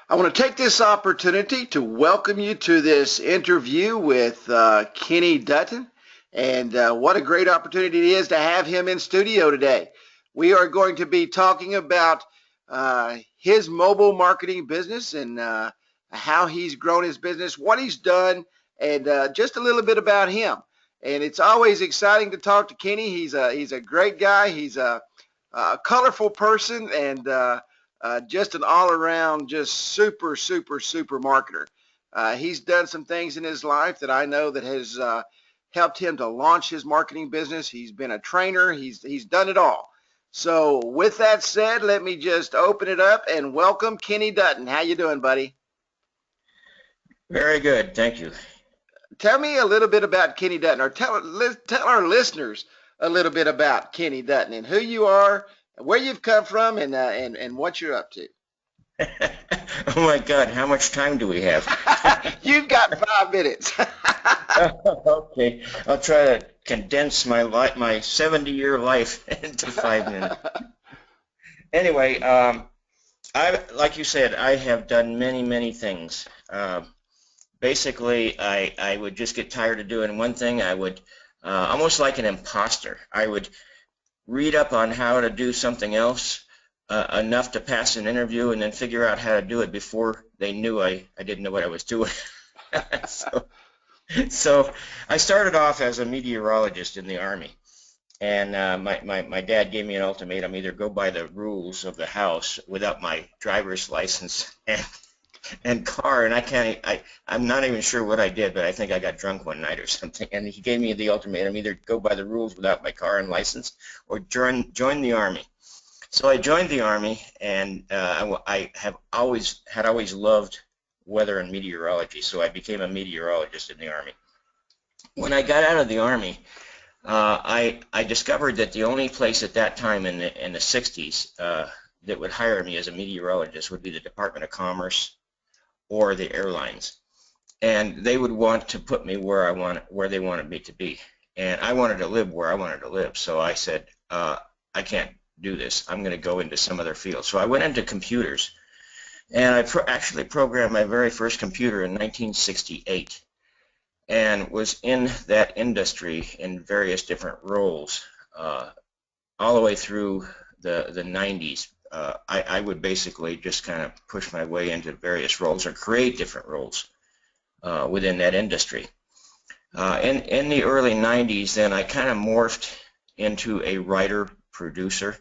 I want to take this opportunity to welcome you to this interview with Kenny Dutton. And what a great opportunity it is to have him in studio today. We are going to be talking about his mobile marketing business and how he's grown his business, what he's done, and just a little bit about him. And it's always exciting to talk to Kenny. He's a great guy. He's a colorful person and just an all-around, just super, super, super marketer. He's done some things in his life that I know that has helped him to launch his marketing business. He's been a trainer. He's done it all. So with that said, let me just open it up and welcome Kenny Dutton. How you doing, buddy? Very good, thank you. Tell me a little bit about Kenny Dutton, or tell our listeners a little bit about Kenny Dutton and who you are, where you've come from, and what you're up to. Oh my God, how much time do we have? You've got 5 minutes. Okay, I'll try to condense my 70-year life into 5 minutes. Anyway, like you said, I have done many things. Basically, I would just get tired of doing one thing. I would, almost like an imposter, I would read up on how to do something else enough to pass an interview and then figure out how to do it before they knew I didn't know what I was doing. so, so I started off as a meteorologist in the Army. And my dad gave me an ultimatum: either go by the rules of the house without my driver's license and car. And I'm not even sure what I did, but I think I got drunk one night or something. And he gave me the ultimatum: either go by the rules without my car and license, or join the Army. So I joined the Army, and I have always loved weather and meteorology. So I became a meteorologist in the Army. When I got out of the Army, I discovered that the only place at that time in the 60s that would hire me as a meteorologist would be the Department of Commerce or the airlines, and they would want to put me where they wanted me to be, and I wanted to live where I wanted to live. So I said, I can't do this. I'm going to go into some other field. So I went into computers, and I actually programmed my very first computer in 1968. And was in that industry in various different roles all the way through the 90s. I would basically just kind of push my way into various roles or create different roles within that industry. In the early 90s, then I kind of morphed into a writer-producer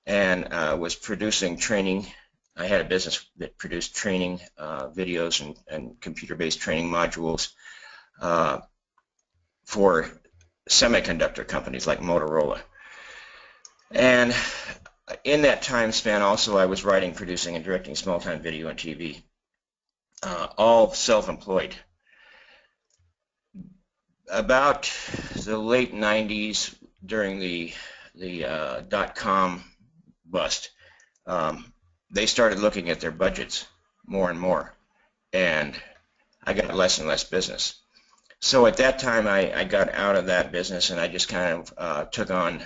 and was producing training. I had a business that produced training videos and computer-based training modules for semiconductor companies like Motorola. And in that time span also, I was writing, producing, and directing small-time video and TV, all self-employed. About the late 90s, during the dot-com bust, they started looking at their budgets more and more, and I got less and less business. So at that time, I got out of that business, and I just kind of took on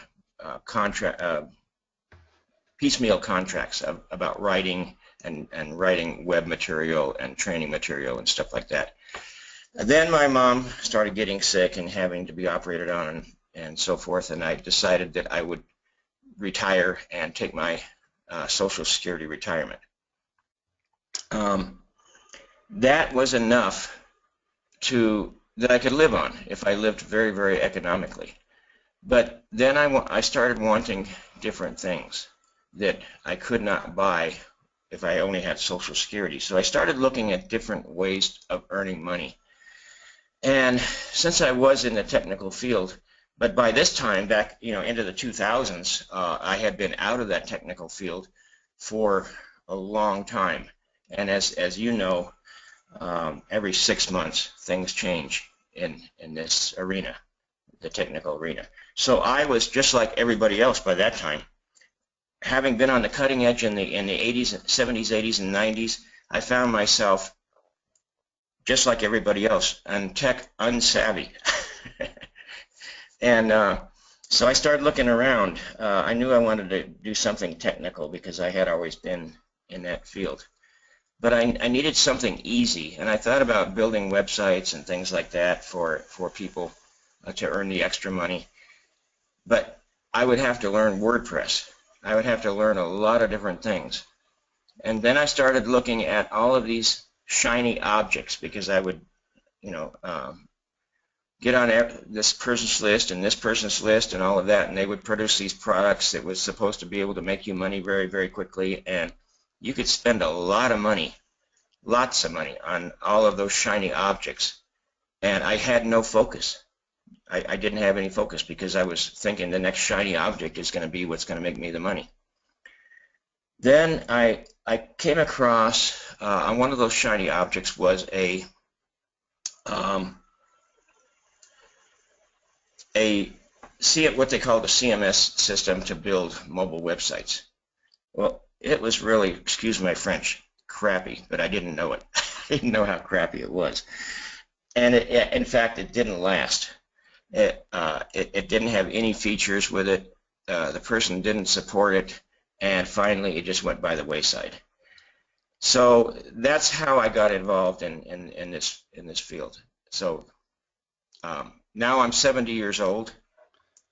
piecemeal contracts about writing and writing web material and training material and stuff like that. And then my mom started getting sick and having to be operated on and so forth, and I decided that I would retire and take my Social Security retirement. That was enough that I could live on if I lived very economically. But then I started wanting different things that I could not buy if I only had Social Security. So I started looking at different ways of earning money. And since I was in the technical field, but by this time, back into the 2000s, I had been out of that technical field for a long time. And as you know, every 6 months things change in this arena, the technical arena. So I was just like everybody else by that time. Having been on the cutting edge in the 80s, 70s, 80s, and 90s, I found myself just like everybody else, tech unsavvy. And so I started looking around. I knew I wanted to do something technical because I had always been in that field. but I needed something easy, and I thought about building websites and things like that for people to earn the extra money. But I would have to learn WordPress. I would have to learn a lot of different things. And then I started looking at all of these shiny objects because I would, you know, get on this person's list and this person's list and all of that, and they would produce these products that was supposed to be able to make you money very, very quickly, and you could spend a lot of money, lots of money, on all of those shiny objects. And I had no focus. I didn't have any focus because I was thinking the next shiny object is going to be what's going to make me the money. Then I came across on one of those shiny objects was a what they called a CMS system to build mobile websites. Well, it was really, excuse my French, crappy, but I didn't know it. I didn't know how crappy it was. And in fact, it didn't last. It didn't have any features with it. The person didn't support it, and finally it just went by the wayside. So that's how I got involved in this field. So now I'm 70 years old.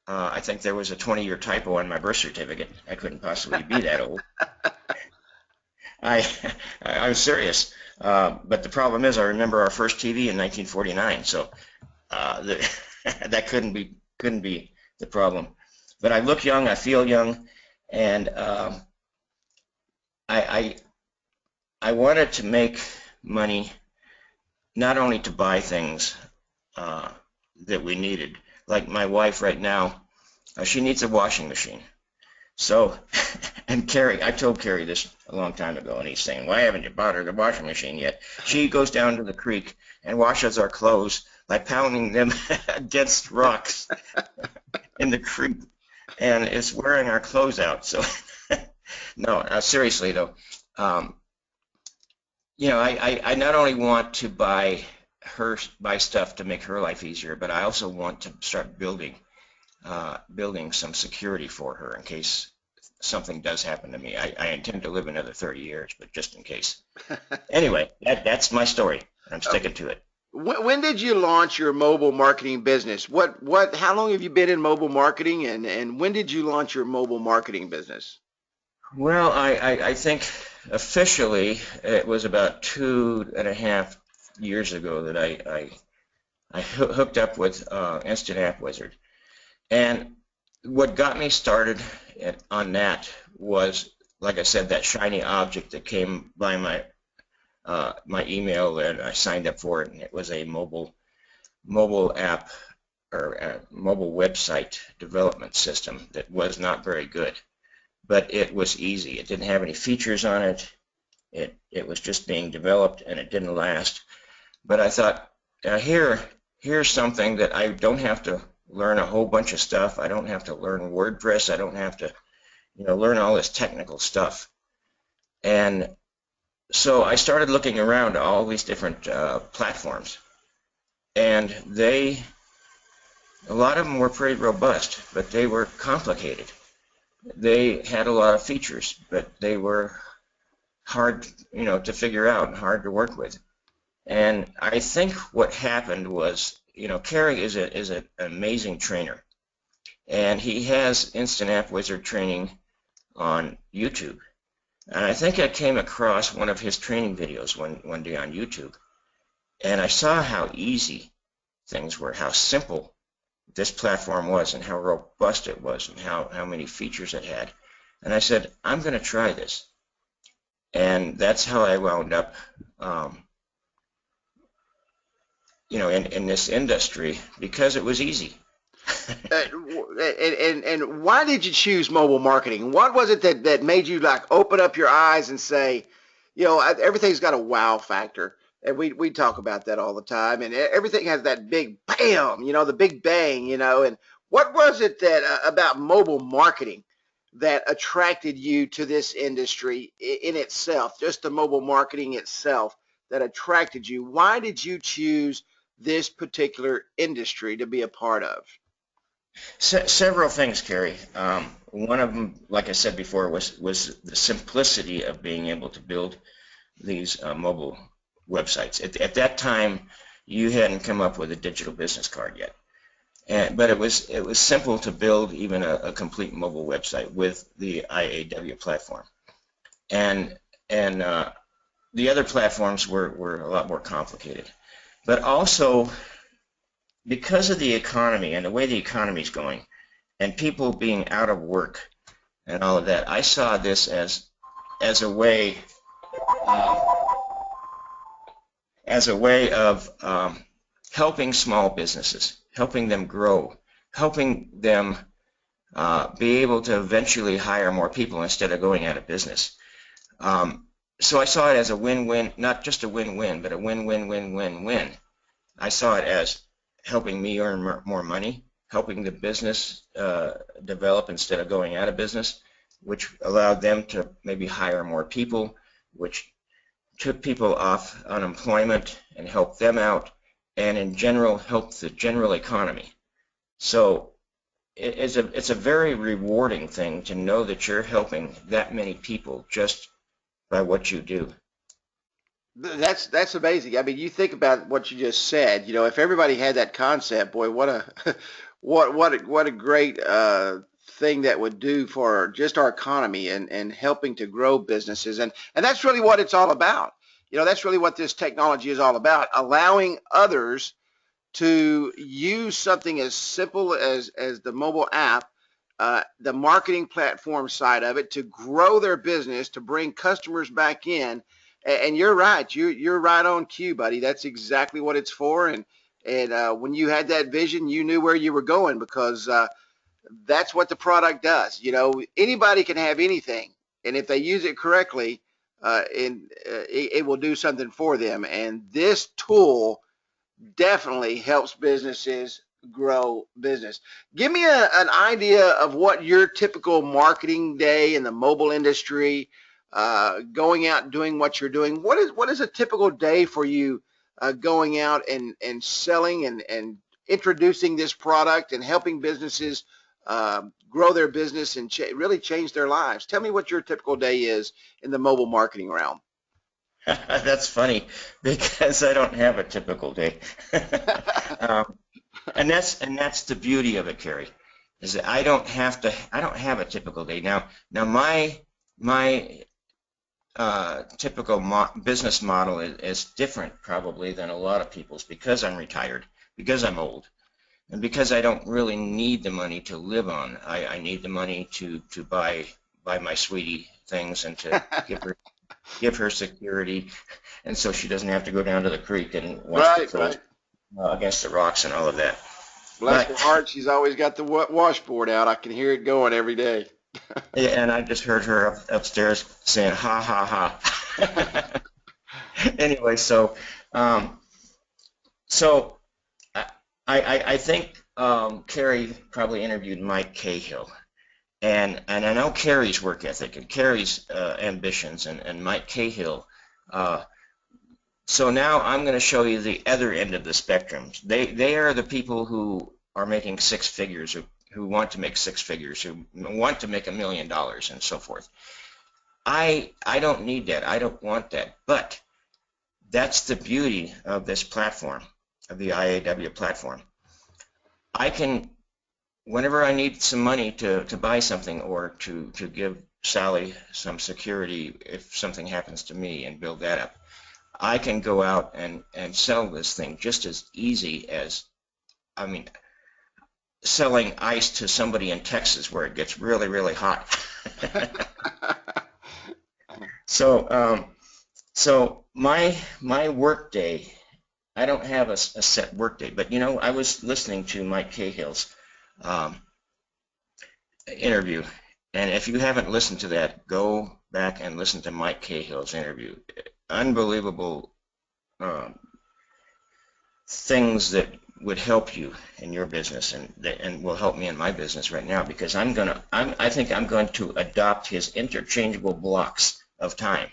I think there was a 20-year typo on my birth certificate. I couldn't possibly be that old. I'm serious. But the problem is I remember our first TV in 1949, so that couldn't be the problem. But I look young, I feel young, and I wanted to make money not only to buy things that we needed. Like my wife right now, she needs a washing machine. So, and Carrie, I told Carrie this a long time ago, and he's saying, why haven't you bought her the washing machine yet? She goes down to the creek and washes our clothes by pounding them against rocks in the creek, and it's wearing our clothes out. So, no, seriously though, you know, I not only want to buy stuff to make her life easier, but I also want to start building some security for her in case something does happen to me. I intend to live another 30 years, but just in case. Anyway, that's my story. I'm sticking to it. When did you launch your mobile marketing business? How long have you been in mobile marketing, and when did you launch your mobile marketing business? Well, I think officially it was about 2.5 years ago that I hooked up with InstantAppWizard. And what got me started on that was, like I said, that shiny object that came by my email, and I signed up for it, and it was a mobile app or a mobile website development system that was not very good, but it was easy. It didn't have any features on it. It was just being developed, and it didn't last. But I thought, here's something that I don't have to learn a whole bunch of stuff. I don't have to learn WordPress. I don't have to, learn all this technical stuff. And so I started looking around all these different platforms, and a lot of them were pretty robust, but they were complicated. They had a lot of features, but they were hard, to figure out and hard to work with. And I think what happened was, Kerry is an amazing trainer, and he has InstantAppWizard training on YouTube. And I think I came across one of his training videos one day on YouTube, and I saw how easy things were, how simple this platform was, and how robust it was, and how many features it had. And I said, I'm going to try this. And that's how I wound up in this industry, because it was easy. And why did you choose mobile marketing? What was it that made you open up your eyes and say, everything's got a wow factor, and we talk about that all the time, and everything has that big bam, the big bang, and what was it that about mobile marketing that attracted you to this industry in itself, just the mobile marketing itself that attracted you? Why did you choose this particular industry to be a part of? Several things, Kerry. One of them, like I said before, was the simplicity of being able to build these mobile websites. At that time, you hadn't come up with a digital business card yet. But it was simple to build even a complete mobile website with the IAW platform, and the other platforms were a lot more complicated. But also, because of the economy and the way the economy is going, and people being out of work and all of that, I saw this as a way of helping small businesses, helping them grow, helping them be able to eventually hire more people instead of going out of business. So I saw it as a win-win, not just a win-win, but a win-win-win-win-win. I saw it as helping me earn more money, helping the business develop instead of going out of business, which allowed them to maybe hire more people, which took people off unemployment and helped them out, and in general helped the general economy. So it's a very rewarding thing to know that you're helping that many people just by what you do. That's amazing. I mean, you think about what you just said. You know, if everybody had that concept, boy, what a what a great thing that would do for just our economy and helping to grow businesses. And that's really what it's all about. You know, that's really what this technology is all about, allowing others to use something as simple as the mobile app, the marketing platform side of it, to grow their business, to bring customers back in. And you're right. You're right on cue, buddy. That's exactly what it's for. And when you had that vision, you knew where you were going, because that's what the product does. You know, anybody can have anything, and if they use it correctly, it will do something for them. And this tool definitely helps businesses grow business. Give me an idea of what your typical marketing day in the mobile industry, going out and doing what you're doing. What is a typical day for you, going out and selling and introducing this product and helping businesses grow their business and really change their lives? Tell me what your typical day is in the mobile marketing realm. That's funny, because I don't have a typical day. And that's the beauty of it, Kerry, is that I don't have a typical day. Now my typical business model is different probably than a lot of people's, because I'm retired, because I'm old, and because I don't really need the money to live on. I need the money to buy my sweetie things and to give her security, and so she doesn't have to go down to the creek and wash the clothes against the rocks and all of that. Bless her heart, she's always got the washboard out. I can hear it going every day. Yeah, and I just heard her upstairs saying ha ha ha. Anyway, so I think Kerry probably interviewed Mike Cahill. And I know Kerry's work ethic and Kerry's ambitions and Mike Cahill. So now I'm going to show you the other end of the spectrum. They are the people who are making six figures, who want to make six figures, who want to make $1 million and so forth. I don't need that. I don't want that. But that's the beauty of this platform, of the IAW platform. I can, whenever I need some money to buy something, or to give Sally some security if something happens to me, and build that up, I can go out and sell this thing just as easy as, I mean, selling ice to somebody in Texas where it gets really, really hot. So my work day, I don't have a set work day, but you know, I was listening to Mike Cahill's interview, and if you haven't listened to that, go back and listen to Mike Cahill's interview. Unbelievable things that would help you in your business, and will help me in my business right now, because I think I'm going to adopt his interchangeable blocks of time,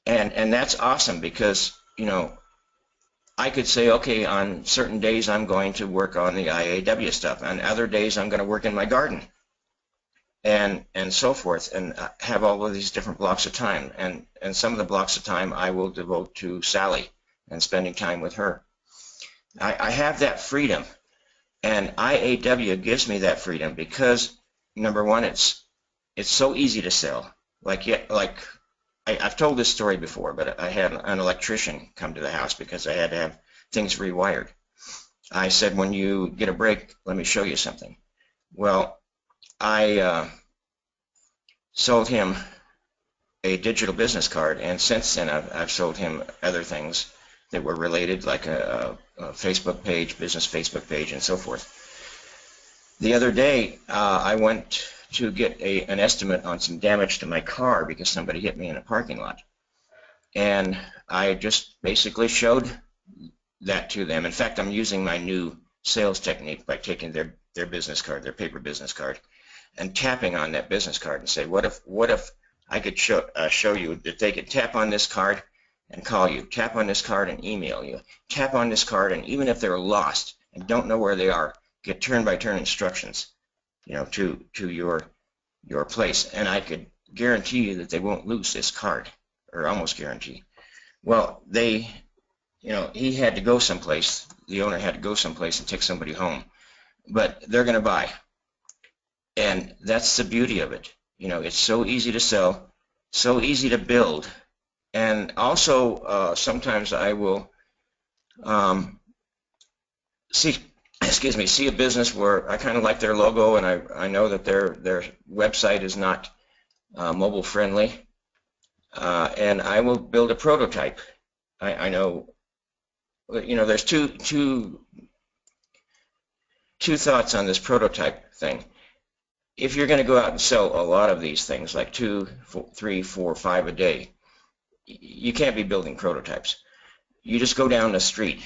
and that's awesome, because you know, I could say, okay, on certain days I'm going to work on the IAW stuff, on other days I'm going to work in my garden. and so forth, and have all of these different blocks of time. And some of the blocks of time I will devote to Sally and spending time with her. I have that freedom, and IAW gives me that freedom because, number one, it's so easy to sell. I've told this story before, but I had an electrician come to the house because I had to have things rewired. I said, when you get a break, let me show you something. Well, I sold him a digital business card, and since then I've sold him other things that were related, like a Facebook page, business Facebook page, and so forth. The other day, I went to get an estimate on some damage to my car because somebody hit me in a parking lot. And I just basically showed that to them. In fact, I'm using my new sales technique by taking their business card, their paper business card, and tapping on that business card and say, what if I could show you that they could tap on this card and call you, tap on this card and email you, tap on this card, and even if they're lost and don't know where they are, get turn-by-turn instructions, to your place, and I could guarantee you that they won't lose this card, or almost guarantee. Well, he had to go someplace. The owner had to go someplace and take somebody home, but they're going to buy, and that's the beauty of it. It's so easy to sell, so easy to build, and also sometimes I will see a business where I kind of like their logo, and I know that their website is not mobile friendly, and I will build a prototype. I know, there's two thoughts on this prototype thing. If you're going to go out and sell a lot of these things, like 2, 3, 4, 5 a day, you can't be building prototypes. You just go down the street,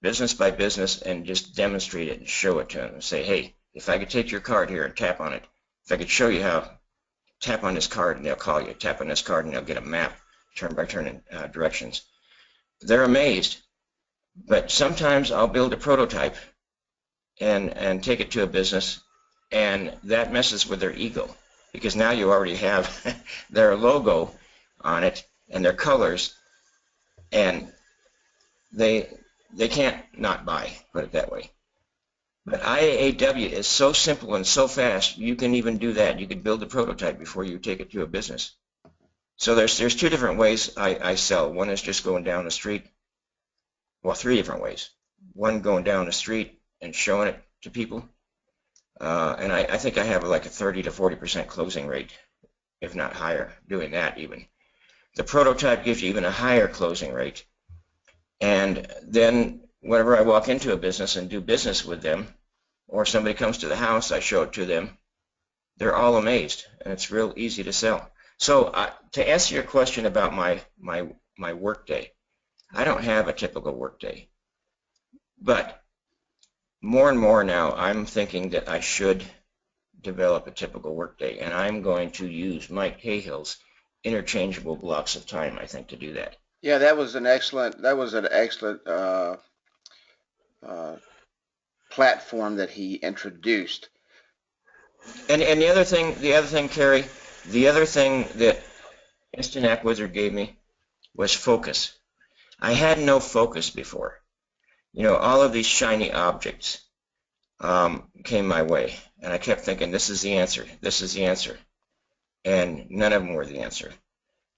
business by business, and just demonstrate it and show it to them and say, hey, if I could take your card here and tap on it, if I could show you how, tap on this card and they'll call you, tap on this card and they'll get a map, turn-by-turn directions. They're amazed. But sometimes I'll build a prototype and take it to a business, and that messes with their ego, because now you already have their logo on it and their colors, and they can't not buy, put it that way. But IAW is so simple and so fast, you can even do that. You can build a prototype before you take it to a business. So there's 2 different ways I sell. One is just going down the street. Well, 3 different ways. One, going down the street and showing it to people. And I think I have like a 30 to 40% closing rate, if not higher, doing that even. The prototype gives you even a higher closing rate. And then whenever I walk into a business and do business with them, or somebody comes to the house, I show it to them. They're all amazed, and it's real easy to sell. So to answer your question about my work day, I don't have a typical work day. But more and more now, I'm thinking that I should develop a typical work day, and I'm going to use Mike Cahill's interchangeable blocks of time, I think, to do that. Yeah, that was an excellent platform that he introduced. And the other thing, Kerry, the other thing that InstantAppWizard gave me was focus. I had no focus before. All of these shiny objects came my way, and I kept thinking, this is the answer, this is the answer, and none of them were the answer.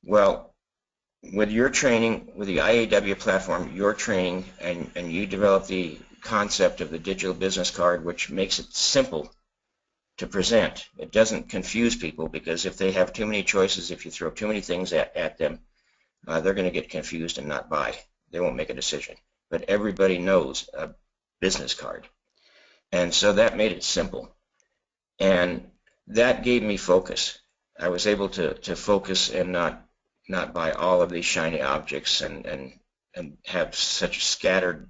Well, with your training, with the IAW platform, your training, and you develop the concept of the digital business card, which makes it simple to present. It doesn't confuse people, because if they have too many choices, if you throw too many things at them, they're going to get confused and not buy. They won't make a decision. But everybody knows a business card. And so that made it simple. And that gave me focus. I was able to focus and not buy all of these shiny objects and have such a scattered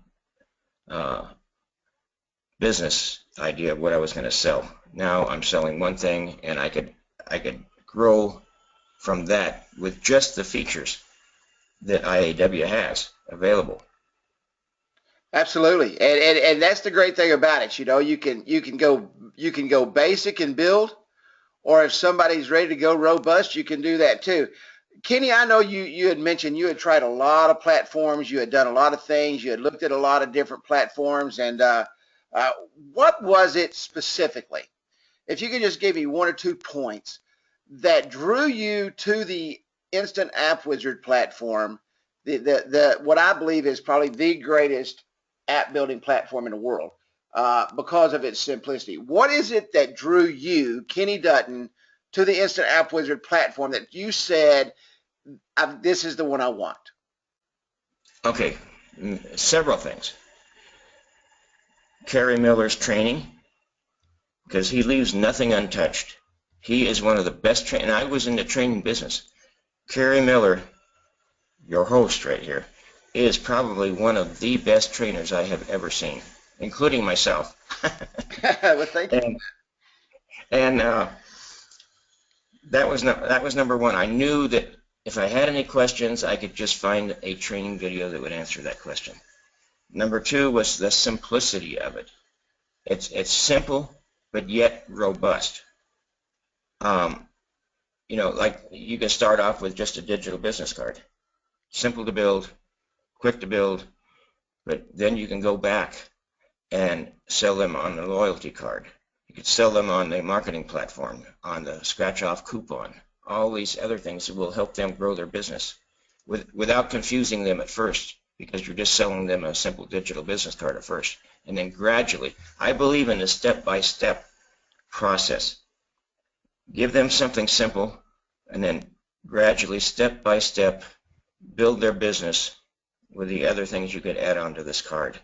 business idea of what I was going to sell. Now I'm selling one thing, and I could grow from that with just the features that IAW has available. Absolutely, and that's the great thing about it. You can go basic and build, or if somebody's ready to go robust, you can do that too. Kenny, I know you had mentioned you had tried a lot of platforms, you had done a lot of things, you had looked at a lot of different platforms, and uh, what was it specifically? If you could just give me one or two points that drew you to the Instant App Wizard platform, the what I believe is probably the greatest app building platform in the world because of its simplicity. What is it that drew you, Kenny Dutton, to the Instant App Wizard platform that you said, this is the one I want? Okay, several things. Kerry Miller's training, because he leaves nothing untouched. He is one of the best and I was in the training business. Kerry Miller, your host right here, is probably one of the best trainers I have ever seen, including myself. Well, thank you. And that was number one. I knew that if I had any questions, I could just find a training video that would answer that question. Number two was the simplicity of it. It's simple, but yet robust. You know, like you can start off with just a digital business card. Simple to build, quick to build, but then you can go back and sell them on the loyalty card. You could sell them on the marketing platform, on the scratch-off coupon, all these other things that will help them grow their business without confusing them at first, because you're just selling them a simple digital business card at first. And then gradually, I believe in a step-by-step process. Give them something simple, and then gradually, step by step, build their business with the other things you could add onto this card.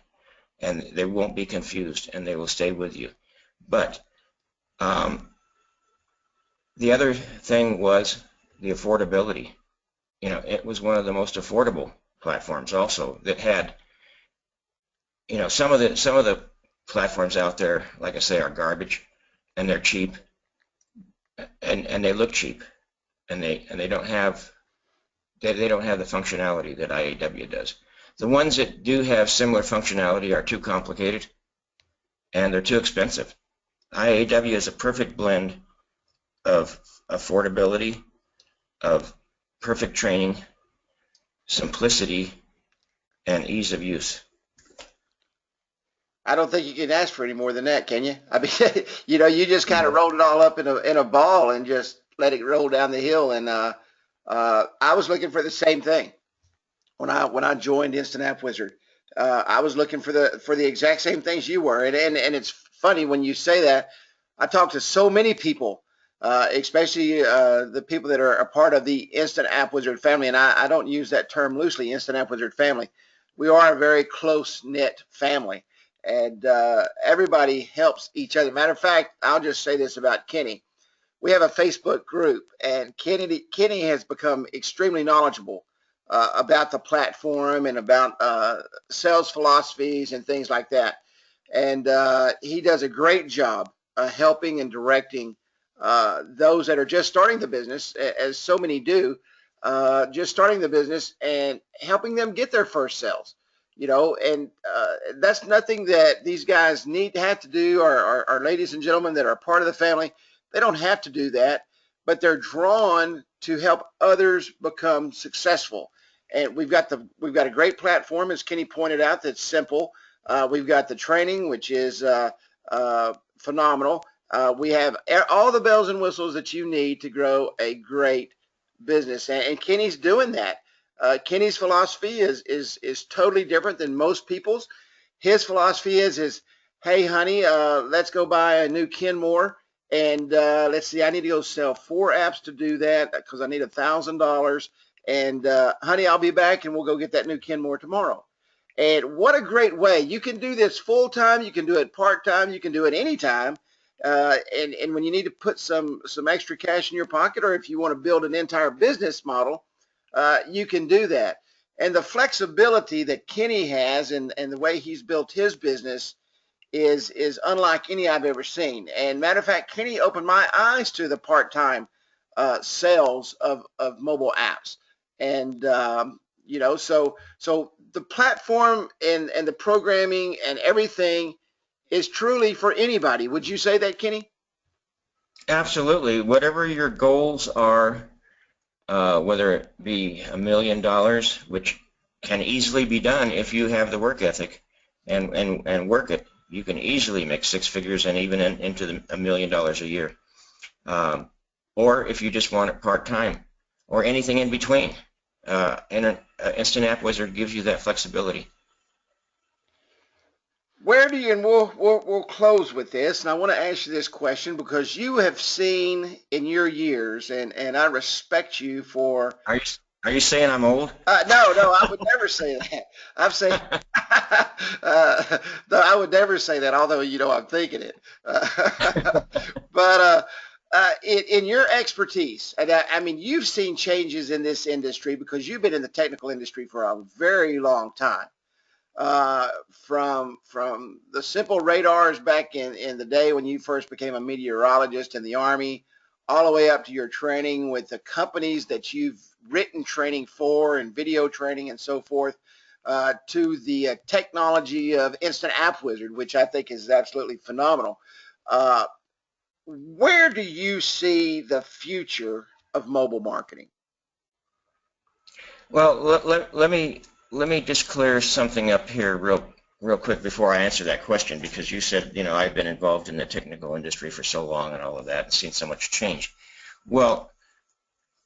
And they won't be confused, and they will stay with you. But the other thing was the affordability. You know, it was one of the most affordable platforms also that had, you know, some of the platforms out there, like I say, are garbage, and they're cheap, and they look cheap, and they don't have the functionality that IAW does. The ones that do have similar functionality are too complicated, and they're too expensive. IAW is a perfect blend of affordability, of perfect training, simplicity, and ease of use. I don't think you can ask for any more than that, can you? I mean, you know, you just kind of rolled it all up in a ball and just let it roll down the hill. And I was looking for the same thing when I joined Instant App Wizard. I was looking for the exact same things you were. And it's funny when you say that. I talk to so many people, especially the people that are a part of the Instant App Wizard family. And I don't use that term loosely, Instant App Wizard family. We are a very close-knit family. And everybody helps each other. Matter of fact, I'll just say this about Kenny. We have a Facebook group, and Kenny has become extremely knowledgeable about the platform and about sales philosophies and things like that. And he does a great job helping and directing those that are just starting the business, as so many do, just starting the business and helping them get their first sales. You know, and that's nothing that these guys have to do, or ladies and gentlemen that are part of the family. They don't have to do that, but they're drawn to help others become successful. And we've got a great platform, as Kenny pointed out, that's simple. We've got the training, which is phenomenal. We have all the bells and whistles that you need to grow a great business, and Kenny's doing that. Kenny's philosophy is totally different than most people's. His philosophy is hey, honey, let's go buy a new Kenmore, and let's see, I need to go sell 4 apps to do that because I need $1,000. And honey, I'll be back, and we'll go get that new Kenmore tomorrow. And what a great way. You can do this full time. You can do it part time. You can do it anytime. And when you need to put some extra cash in your pocket, or if you want to build an entire business model, you can do that. And the flexibility that Kenny has and the way he's built his business is unlike any I've ever seen. And matter of fact, Kenny opened my eyes to the part-time sales of mobile apps. And you know, so the platform and the programming and everything is truly for anybody. Would you say that, Kenny? Absolutely. Whatever your goals are, whether it be $1 million, which can easily be done if you have the work ethic and work it, you can easily make six figures and even into $1 million a year. Or if you just want it part-time, or anything in between. Instant App Wizard gives you that flexibility. Where do you, and we'll close with this, and I want to ask you this question because you have seen in your years, and I respect you for. Are you are you saying I'm old? No, I would never say that. I'm saying, no, I would never say that, although I'm thinking it. But in your expertise, and I mean, you've seen changes in this industry because you've been in the technical industry for a very long time. From the simple radars back in the day when you first became a meteorologist in the Army, all the way up to your training with the companies that you've written training for and video training and so forth, to the technology of InstantAppWizard, which I think is absolutely phenomenal. Uh, where do you see the future of mobile marketing? Well, let me just clear something up here real quick before I answer that question, because you said, I've been involved in the technical industry for so long and all of that and seen so much change. Well,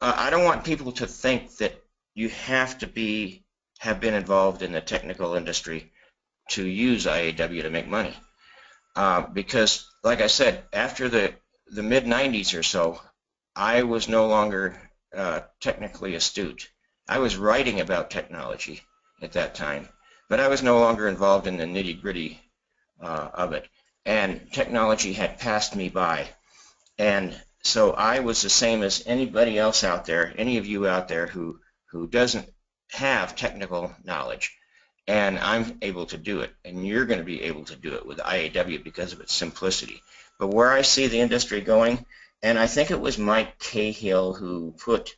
I don't want people to think that you have been involved in the technical industry to use IAW to make money. Because, like I said, after the mid 90s or so, I was no longer technically astute. I was writing about technology at that time, but I was no longer involved in the nitty-gritty of it. And technology had passed me by. And so I was the same as anybody else out there, any of you out there who doesn't have technical knowledge. And I'm able to do it, and you're going to be able to do it with IAW because of its simplicity. But where I see the industry going, and I think it was Mike Cahill who put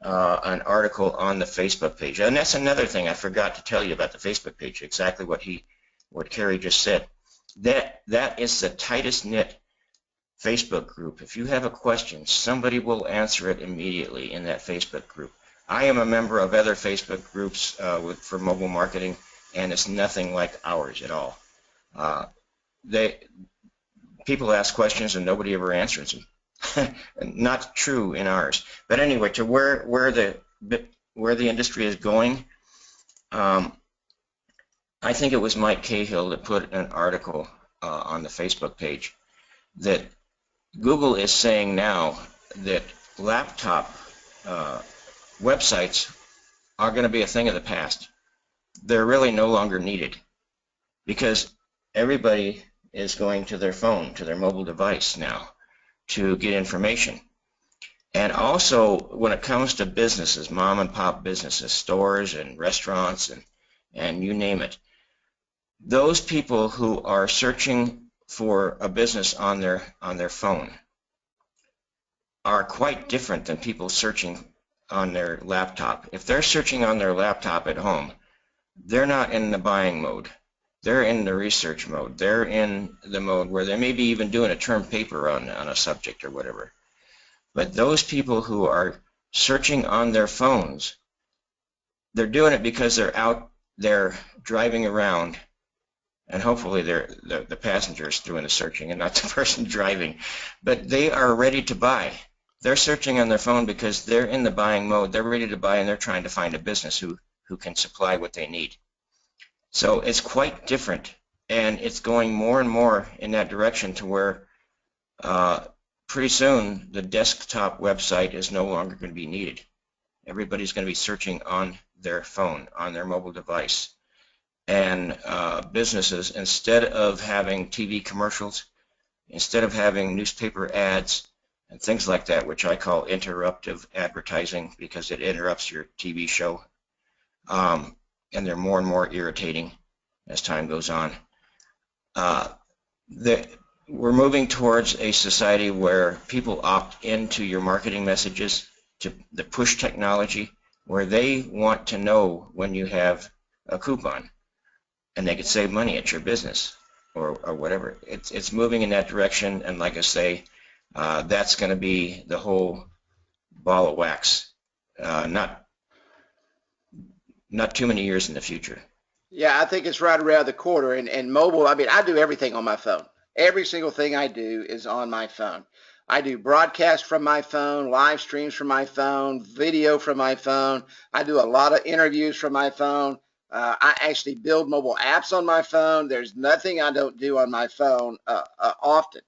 an article on the Facebook page, and that's another thing I forgot to tell you about the Facebook page, exactly what Kerry just said. That is the tightest knit Facebook group. If you have a question, somebody will answer it immediately in that Facebook group. I am a member of other Facebook groups for mobile marketing, and it's nothing like ours at all. People ask questions and nobody ever answers them. Not true in ours. But anyway, to where the industry is going, I think it was Mike Cahill that put an article on the Facebook page that Google is saying now that laptop websites are going to be a thing of the past. They're really no longer needed because everybody is going to their phone, to their mobile device now to get information. And also, when it comes to businesses, mom and pop businesses, stores and restaurants and you name it, those people who are searching for a business on their phone are quite different than people searching on their laptop. If they're searching on their laptop at home, they're not in the buying mode. They're in the research mode. They're in the mode where they may be even doing a term paper on a subject or whatever. But those people who are searching on their phones, they're doing it because they're out there driving around, and hopefully the passenger's doing the searching and not the person driving. But they are ready to buy. They're searching on their phone because they're in the buying mode. They're ready to buy, and they're trying to find a business who can supply what they need. So it's quite different, and it's going more and more in that direction to where pretty soon the desktop website is no longer going to be needed. Everybody's going to be searching on their phone, on their mobile device. And businesses, instead of having TV commercials, instead of having newspaper ads and things like that, which I call interruptive advertising because it interrupts your TV show, and they're more and more irritating as time goes on. We're moving towards a society where people opt into your marketing messages, to the push technology, where they want to know when you have a coupon and they can save money at your business or whatever. It's moving in that direction, and like I say, that's going to be the whole ball of wax. Not too many years in the future. Yeah, I think it's right around the corner. And mobile, I mean, I do everything on my phone. Every single thing I do is on my phone. I do broadcast from my phone, live streams from my phone, video from my phone. I do a lot of interviews from my phone. I actually build mobile apps on my phone. There's nothing I don't do on my phone often.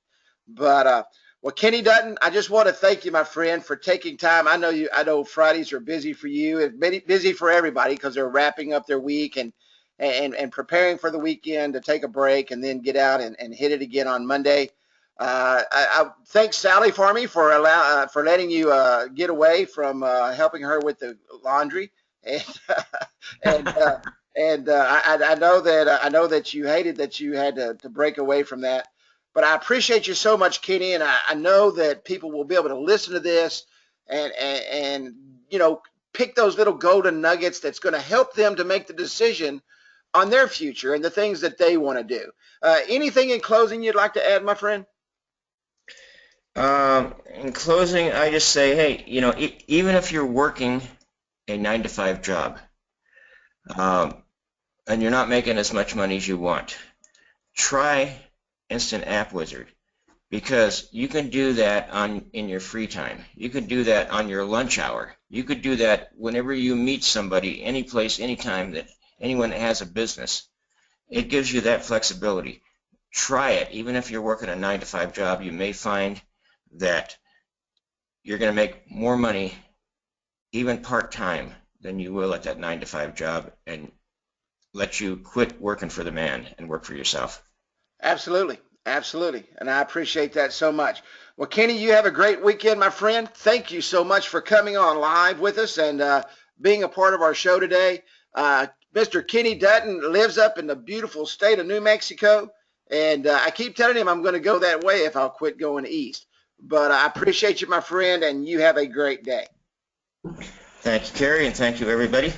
But well, Kenny Dutton, I just want to thank you, my friend, for taking time. I know Fridays are busy for you and busy for everybody because they're wrapping up their week and preparing for the weekend to take a break and then get out and hit it again on Monday. I thank Sally for me for letting you get away from helping her with the laundry, and and I know that you hated that you had to break away from that. But I appreciate you so much, Kenny, and I know that people will be able to listen to this and you know, pick those little golden nuggets that's going to help them to make the decision on their future and the things that they want to do. Anything in closing you'd like to add, my friend? In closing, I just say, hey, you know, even if you're working a 9 to 5 job, and you're not making as much money as you want, try InstantAppWizard, because you can do that in your free time. You can do that on your lunch hour. You could do that whenever you meet somebody, any place, anytime that anyone has a business. It gives you that flexibility. Try it. Even if you're working a 9 to 5 job, you may find that you're going to make more money, even part-time, than you will at that 9 to 5 job, and let you quit working for the man and work for yourself. Absolutely. Absolutely. And I appreciate that so much. Well, Kenny, you have a great weekend, my friend. Thank you so much for coming on live with us and being a part of our show today. Mr. Kenny Dutton lives up in the beautiful state of New Mexico, and I keep telling him I'm going to go that way if I'll quit going east. But I appreciate you, my friend, and you have a great day. Thank you, Kerry, and thank you, everybody.